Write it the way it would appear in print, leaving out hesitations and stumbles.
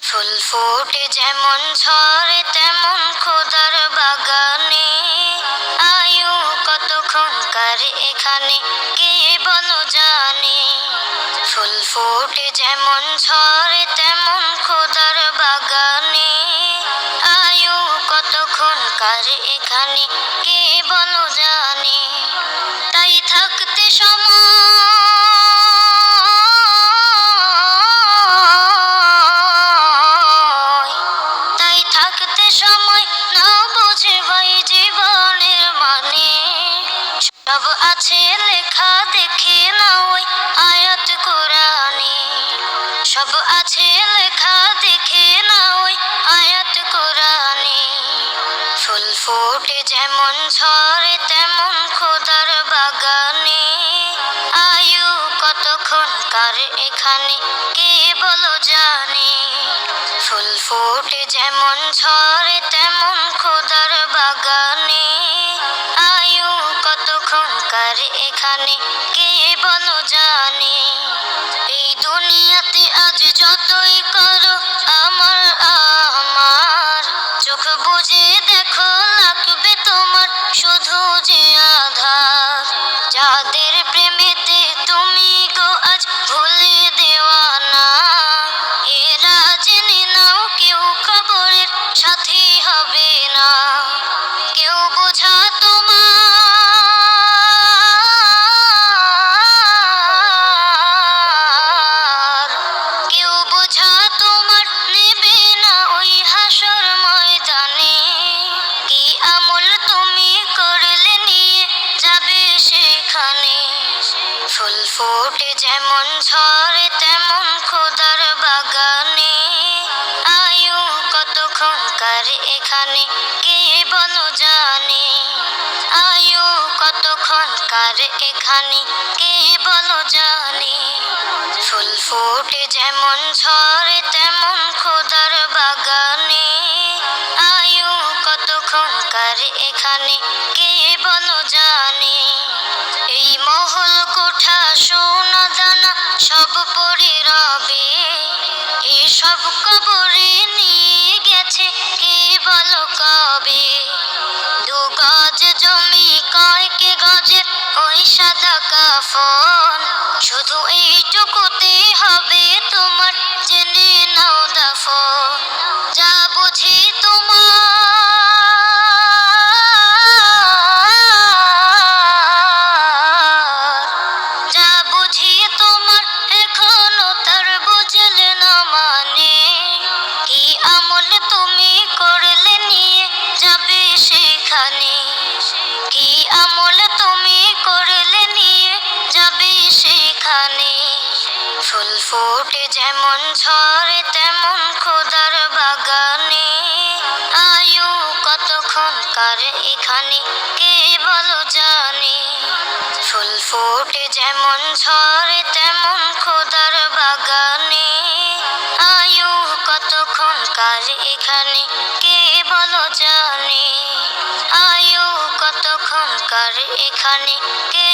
ফুল ফোটে যেমন ঝরে তেমন খোদার বাগানে, আয়ু কতক্ষণকার এখানে কে বলো জানে। ফুল ফোটে যেমন ঝরে তেমন খোদার বাগানে, আয়ু কতক্ষণকার এখানে কে বলো জানে। তাই থাকতে সময় না বুঝে ভাই জীবনের মানে, সব আছে লেখা দেখে না ওই আয়াত কোরআনে। সব আছে লেখা দেখে না ওই আয়াত কোরআনে। ফুল ফোটে যেমন ঝরে তেমন খোদার বাগানে, আয়ু কতক্ষণকার এখানে কে বলো জানে। ফুল ফোটে যেমন ঝরে তেমন খোদার বাগানে, আয়ু কতক্ষণকার এখানে কে বলো জানে। এই দুনিয়াতে আজ যতই করো আমার আমার, চোখ বুজে দেখো লাগবে তোমার শুধু যে আধার। যাদের প্রেমেতে তুমি গো আজ ভুলে দেওয়ানা, এরা জেনে নাও কেউ খবরের সাথী হবে না। কেউ বোঝা তোমার, কেউ বোঝা তোমার নেবে না ওই হাসর ময়দানে। কি আমল তুমি করলে নিয়ে যাবে সেখানে। ফুল ফোটে যেমন ঝরে তেমন খোদার বাগানে, আয়ু কতক্ষণকার এখানে কে বলো জানে। আয়ু কতক্ষণকার এখানে কে বলো জানে। ফুল ফোটে যেমন ঝরে তেমন খোদার বাগানে, আয়ু কতক্ষণকার এখানে কে বলো জানে। এই মহল কোঠা সোনা দানা সব পড়ে রবে, এসব কবরে নিয়ে গেছে কে বলো কবে। দু গজ জমি কয়েক গজের ওই সাদা কাফন, শুধু এইটুকুতে হবে তোমার জেনে নাও দাফন। যা বুঝি যা বুঝি তোমার এখনো তার বুঝলে না মানে। কি আমল তুমি করলে নিয়ে যাবে সেখানে। কি আমল তুমি করলে নিয়ে যাবে সেখানে। ফুল ফোটে যেমন ঝরে তেমন খোদার বাগানে, আয়ু কতক্ষণকার এখানে কে বলো জানে। ফুল ফোটে যেমন ঝরে তেমন খোদার বাগানে, আয়ু কতক্ষণকার এখানে কে বলো জানে। আয়ু কতক্ষণকার এখানে কে